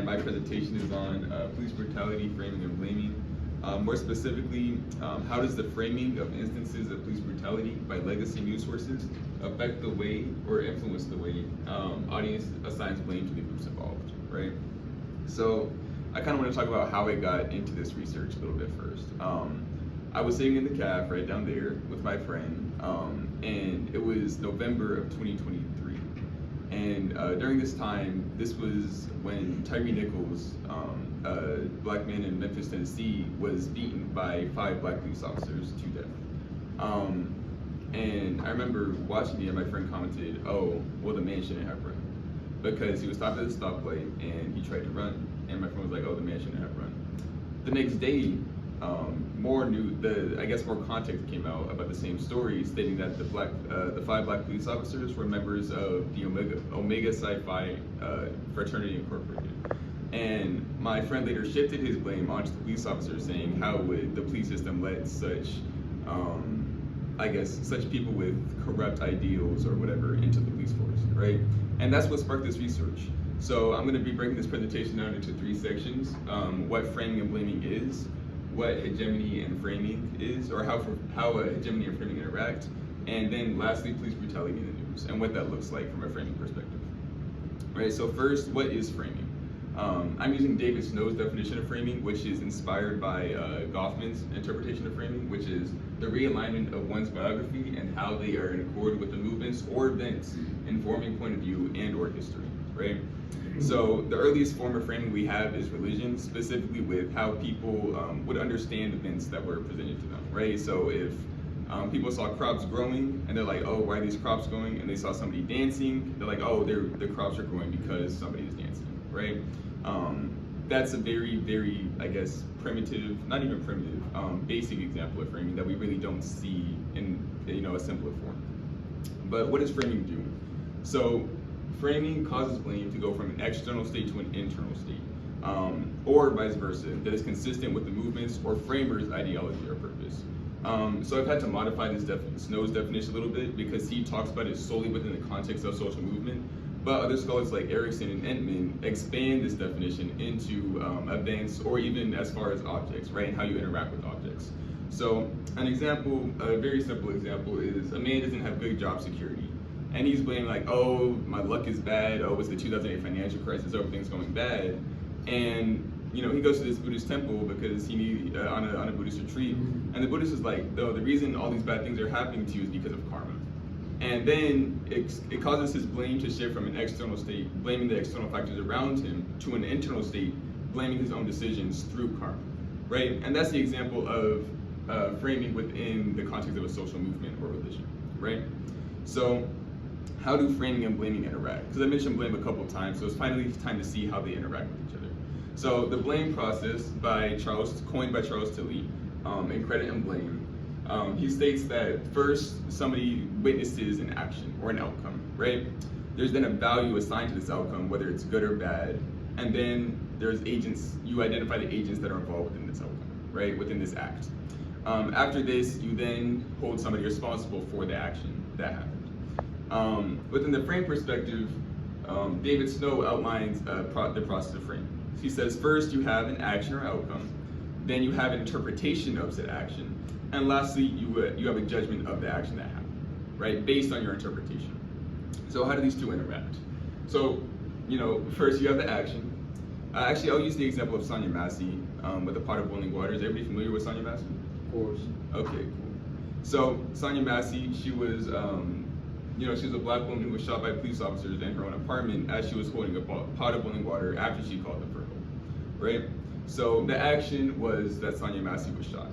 my presentation is on police brutality, framing, and blaming. More specifically, how does the framing of instances of police brutality by legacy news sources affect the way or influence the way audience assigns blame to the groups involved, right? So I kind of want to talk about how I got into this research a little bit first. I was sitting in the caf right down there with my friend, and it was November of 2023. And during this time, this was when Tyre Nichols, a black man in Memphis, Tennessee, was beaten by 5 black police officers to death. And I remember watching it, and my friend commented, "Oh, well, the man shouldn't have run," because he was stopped at a stoplight and he tried to run. And my friend was like, "Oh, the man shouldn't have run." The next day, more context came out about the same story, stating that the 5 black police officers were members of the Omega Psi Phi fraternity incorporated. And my friend later shifted his blame onto the police officers, saying, how would the police system let such such people with corrupt ideals or whatever into the police force, right? And that's what sparked this research. So I'm going to be breaking this presentation down into 3 sections: what framing and blaming is, what hegemony and framing is, or how hegemony and framing interact, and then lastly, police brutality in the news and what that looks like from a framing perspective. Right. So first, what is framing? I'm using David Snow's definition of framing, which is inspired by Goffman's interpretation of framing, which is the realignment of one's biography and how they are in accord with the movements or events informing point of view and or history, right? So the earliest form of framing we have is religion, specifically with how people would understand events that were presented to them, right? So if people saw crops growing and they're like, "Oh, why are these crops growing?" And they saw somebody dancing, they're like, "Oh, the crops are growing because somebody is dancing," right? That's a very, very, primitive, not even primitive, basic example of framing that we really don't see in a simpler form. But what does framing do? So framing causes blame to go from an external state to an internal state, or vice versa, that is consistent with the movement's or framer's ideology or purpose. So I've had to modify this Snow's definition a little bit because he talks about it solely within the context of social movement, but other scholars like Erickson and Entman expand this definition into events or even as far as objects, right, and how you interact with objects. So an example, a very simple example, is a man doesn't have good job security. And he's blaming like, "Oh, my luck is bad. Oh, it's the 2008 financial crisis. Everything's going bad." And he goes to this Buddhist temple because he needs on a Buddhist retreat. And the Buddhist is like, "The reason all these bad things are happening to you is because of karma." And then it causes his blame to shift from an external state, blaming the external factors around him, to an internal state, blaming his own decisions through karma, right? And that's the example of framing within the context of a social movement or religion, right? So how do framing and blaming interact? Because I mentioned blame a couple of times, so it's finally time to see how they interact with each other. So the blame process coined by Charles Tilly, in Credit and Blame, he states that first somebody witnesses an action or an outcome, right? There's then a value assigned to this outcome, whether it's good or bad, and then there's agents. You identify the agents that are involved within this outcome, right, within this act. After this, you then hold somebody responsible for the action that happened. Within the frame perspective, David Snow outlines the process of framing. He says first you have an action or outcome, then you have an interpretation of said action, and lastly you have a judgment of the action that happened, right, based on your interpretation. So how do these two interact? So first you have the action. Actually, I'll use the example of Sonia Massey with a pot of boiling water. Is everybody familiar with Sonia Massey? Of course. Okay, cool. So Sonia Massey, she was she was a black woman who was shot by police officers in her own apartment as she was holding a pot of boiling water after she called them for help, right? So the action was that Sonia Massey was shot.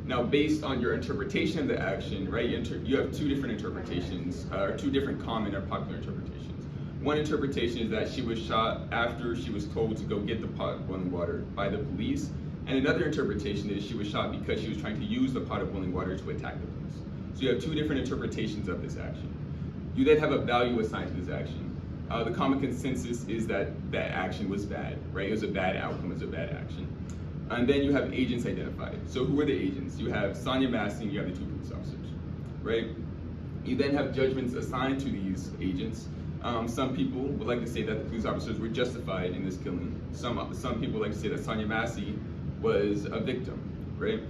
Now, based on your interpretation of the action, right, you have 2 different interpretations, or 2 different common or popular interpretations. One interpretation is that she was shot after she was told to go get the pot of boiling water by the police, and another interpretation is she was shot because she was trying to use the pot of boiling water to attack the police. So you have 2 different interpretations of this action. You then have a value assigned to this action. The common consensus is that that action was bad, right? It was a bad outcome, it was a bad action. And then you have agents identified. So who are the agents? You have Sonia Massey and you have the 2 police officers, right? You then have judgments assigned to these agents, Some people would like to say that the police officers were justified in this killing. Some people like to say that Sonia Massey was a victim, right?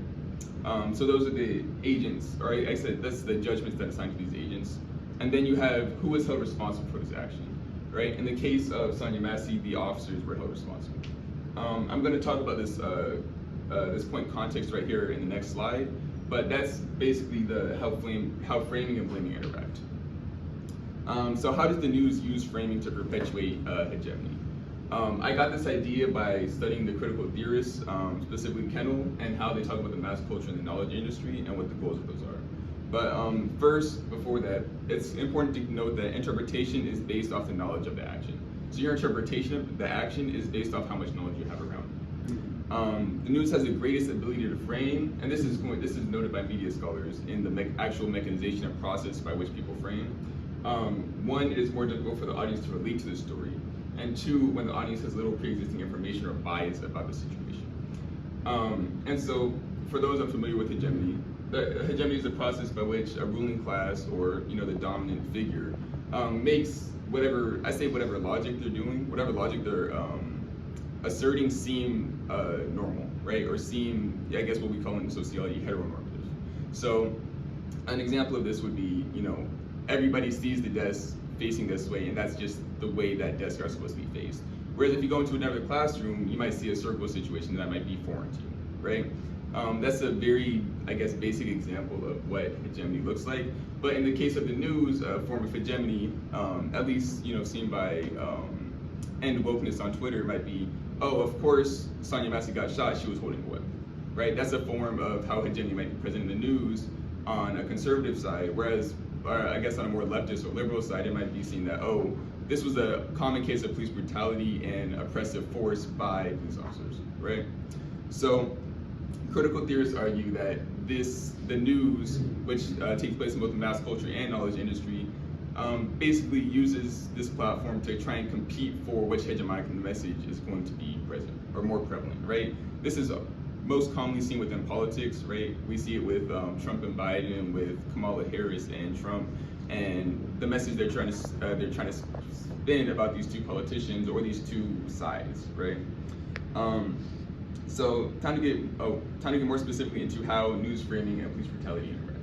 So those are the agents, or I said that's the judgments that are assigned to these agents. And then you have who was held responsible for this action, right? In the case of Sonia Massey, the officers were held responsible. I'm going to talk about this this point context right here in the next slide, but that's basically the how framing and blaming interact. So how does the news use framing to perpetuate hegemony? I got this idea by studying the critical theorists, specifically Kendall, and how they talk about the mass culture and the knowledge industry and what the goals of those are. But first, before that, it's important to note that interpretation is based off the knowledge of the action. So your interpretation of the action is based off how much knowledge you have around it. The news has the greatest ability to frame, and this is noted by media scholars in the actual mechanization and process by which people frame. One, it is more difficult for the audience to relate to the story, and two, when the audience has little pre-existing information or bias about the situation. And so, for those unfamiliar with hegemony, hegemony is a process by which a ruling class, or the dominant figure, makes whatever logic they're doing, whatever logic they're asserting, seem normal, right? Or seem, I guess, what we call in sociology heteronormative. So, an example of this would be, everybody sees the desk facing this way, and that's just the way that desks are supposed to be faced. Whereas if you go into another classroom, you might see a circle situation that might be foreign to you, right? That's a very, I guess, basic example of what hegemony looks like. But in the case of the news, a form of hegemony, at least seen by End Wokeness on Twitter, might be, oh, of course, Sonia Massey got shot, she was holding a weapon, right? That's a form of how hegemony might be present in the news on a conservative side, whereas I guess on a more leftist or liberal side, it might be seen that, oh, this was a common case of police brutality and oppressive force by police officers, right? So critical theorists argue that the news, which takes place in both the mass culture and knowledge industry, basically uses this platform to try and compete for which hegemonic message is going to be present or more prevalent, right? This is most commonly seen within politics, right? We see it with Trump and Biden, with Kamala Harris and Trump, and the message they're trying to spin about these two politicians or these two sides, right? So time to get more specifically into how news framing and police brutality interact.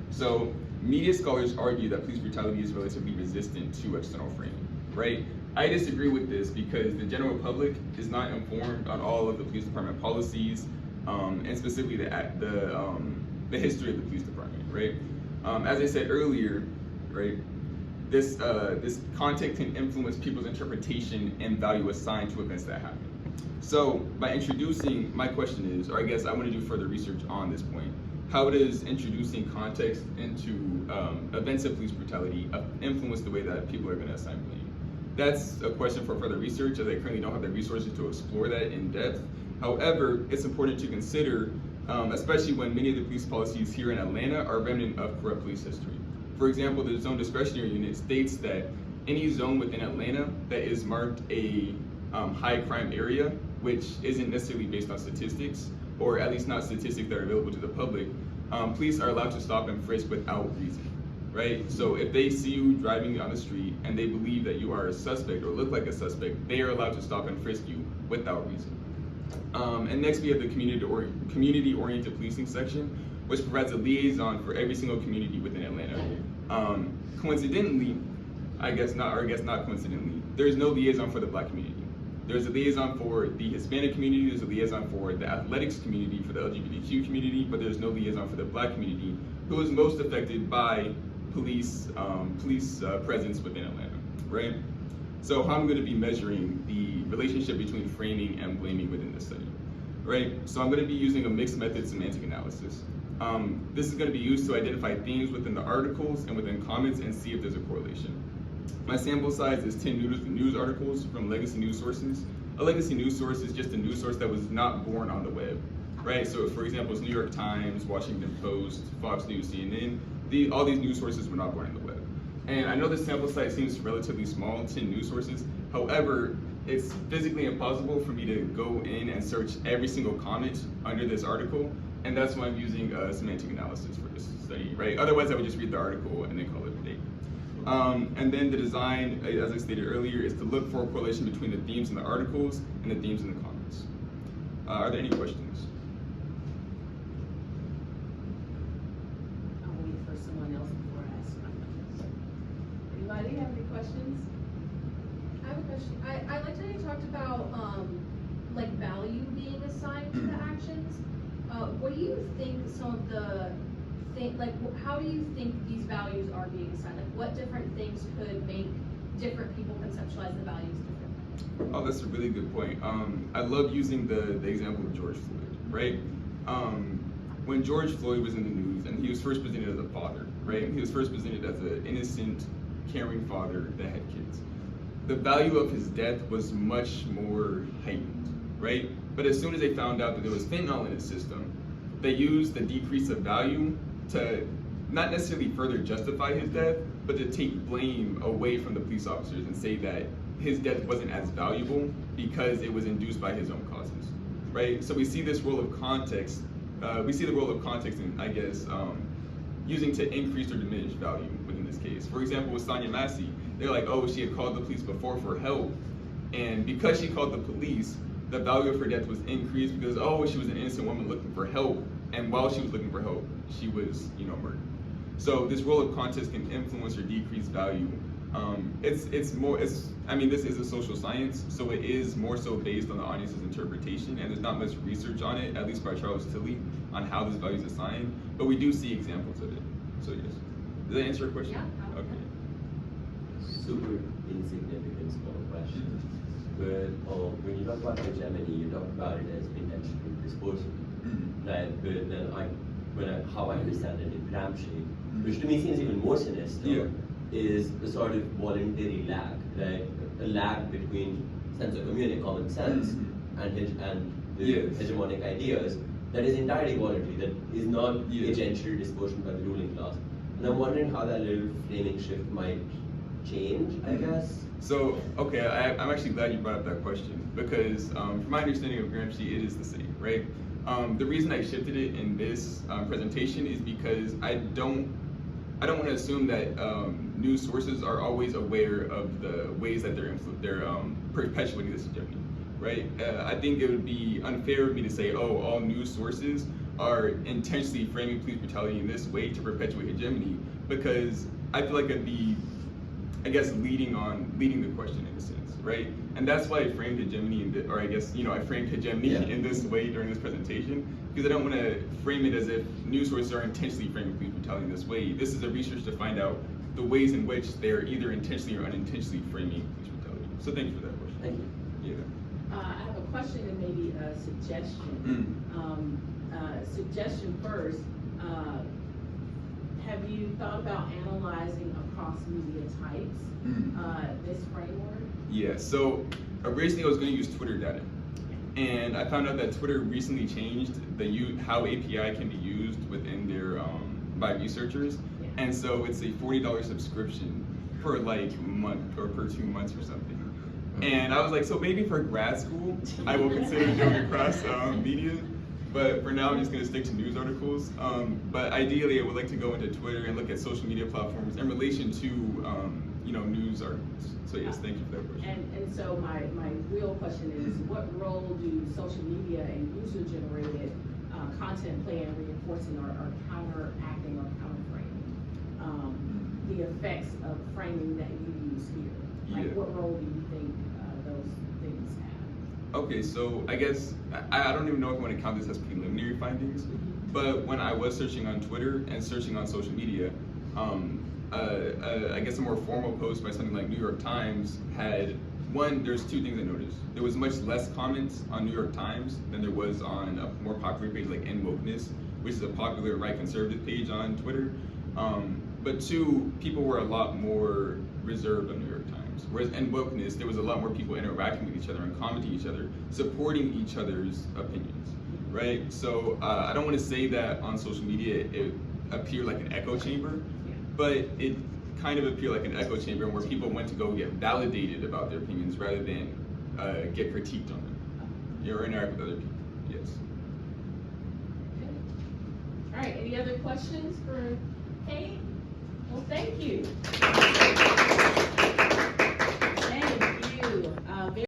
So media scholars argue that police brutality is relatively resistant to external framing, right? I disagree with this because the general public is not informed on all of the police department policies, and specifically the history of the police department, right? As I said earlier, right, this content can influence people's interpretation and value assigned to events that happen. So by introducing, my question is, or I guess I want to do further research on this point, how does introducing context into events of police brutality influence the way that people are going to assign blame? That's a question for further research, as I currently don't have the resources to explore that in depth. However, it's important to consider, especially when many of the police policies here in Atlanta are remnant of corrupt police history. For example, the zone discretionary unit states that any zone within Atlanta that is marked a high crime area, which isn't necessarily based on statistics, or at least not statistics that are available to the public, police are allowed to stop and frisk without reason, right? So if they see you driving on the street and they believe that you are a suspect or look like a suspect, they are allowed to stop and frisk you without reason. And next we have the community-oriented policing section, which provides a liaison for every single community within Atlanta. Coincidentally, I guess not coincidentally, there is no liaison for the Black community. There's a liaison for the Hispanic community, there's a liaison for the athletics community, for the LGBTQ community, but there's no liaison for the Black community, who is most affected by police presence within Atlanta, right? So how I'm going to be measuring the relationship between framing and blaming within this study, right? So I'm going to be using a mixed method semantic analysis. This is going to be used to identify themes within the articles and within comments and see if there's a correlation. My sample size is 10 news articles from legacy news sources. A legacy news source is just a news source that was not born on the web, right? So for example, it's New York Times, Washington Post, Fox News, CNN. All these news sources were not born on the web. And I know this sample size seems relatively small, 10 news sources. However, it's physically impossible for me to go in and search every single comment under this article. And that's why I'm using semantic analysis for this study, right? Otherwise, I would just read the article and then call it a day. And then the design, as I stated earlier, is to look for a correlation between the themes in the articles and the themes in the comments. Are there any questions? I'll wait for someone else before I ask my questions. Anybody have any questions? I have a question. I liked how you talked about like value being assigned to the actions. What do you think some of the how do you think these values are being assigned? Like what different things could make different people conceptualize the values differently? Oh, that's a really good point. I love using the example of George Floyd, right? When George Floyd was in the news and he was first presented as a father, right? He was first presented as an innocent, caring father that had kids. The value of his death was much more heightened, right? But as soon as they found out that there was fentanyl in his system, they used the decrease of value to not necessarily further justify his death, but to take blame away from the police officers and say that his death wasn't as valuable because it was induced by his own causes, right? So we see this role of context, in, I guess, using to increase or diminish value within this case. For example, with Sonia Massey, they're like, oh, she had called the police before for help, and because she called the police, the value of her death was increased because, oh, she was an innocent woman looking for help, and while she was looking for help, she was, murdered. So this role of context can influence or decrease value. This is a social science, so it is more so based on the audience's interpretation, and there's not much research on it, at least by Charles Tilly, on how this value is assigned, but we do see examples of it. So yes. Does that answer your question? Yeah. Okay. Super insignificant small question. But when you talk about hegemony, you talk about it as intentional disposal, right? But then how I understand it in Gramsci, which to me seems even more sinister, is a sort of voluntary lag, right? A lag between sense of community, common sense, and the hegemonic ideas that is entirely voluntary, that is not agential disposition by the ruling class. And I'm wondering how that little framing shift might change, I guess. So, okay, I'm actually glad you brought up that question because from my understanding of Gramsci, it is the same, right? The reason I shifted it in this presentation is because I don't want to assume that news sources are always aware of the ways that they're perpetuating this hegemony, right? I think it would be unfair of me to say, oh, all news sources are intentionally framing police brutality in this way to perpetuate hegemony, because I feel like I'd be, I guess, leading the question in a sense, right? And that's why I framed hegemony, I framed hegemony in this way during this presentation, because I don't want to frame it as if news sources are intentionally framing police brutality in this way. This is a research to find out the ways in which they're either intentionally or unintentionally framing police brutality. So thank you for that question. Thank you. I have a question and maybe a suggestion. Suggestion first. Have you thought about analyzing across media types this framework? Yeah, so originally I was going to use Twitter data, and I found out that Twitter recently changed how API can be used within their by researchers, and so it's a $40 subscription per month or per 2 months or something. And I was like, so maybe for grad school I will consider going across media. But for now, I'm just going to stick to news articles. But ideally, I would like to go into Twitter and look at social media platforms in relation to, news articles. So yes, thank you for that question. And so my real question is, what role do social media and user-generated content play in reinforcing or counteracting or counterframing the effects of framing that you use here? What role do you think those things have? Okay, so I guess, I don't even know if I want to count this as preliminary findings, but when I was searching on Twitter and searching on social media, I guess a more formal post by something like New York Times had, there's two things I noticed. There was much less comments on New York Times than there was on a more popular page like Wokeness, which is a popular right conservative page on Twitter. But two, people were a lot more reserved on New York Times. Whereas in Wokeness, there was a lot more people interacting with each other and commenting each other, supporting each other's opinions, right? So I don't want to say that on social media it appeared like an echo chamber, but it kind of appeared like an echo chamber where people went to go get validated about their opinions rather than get critiqued on them, or interact with other people. Yes. Okay. All right. Any other questions for Kade Well, thank you.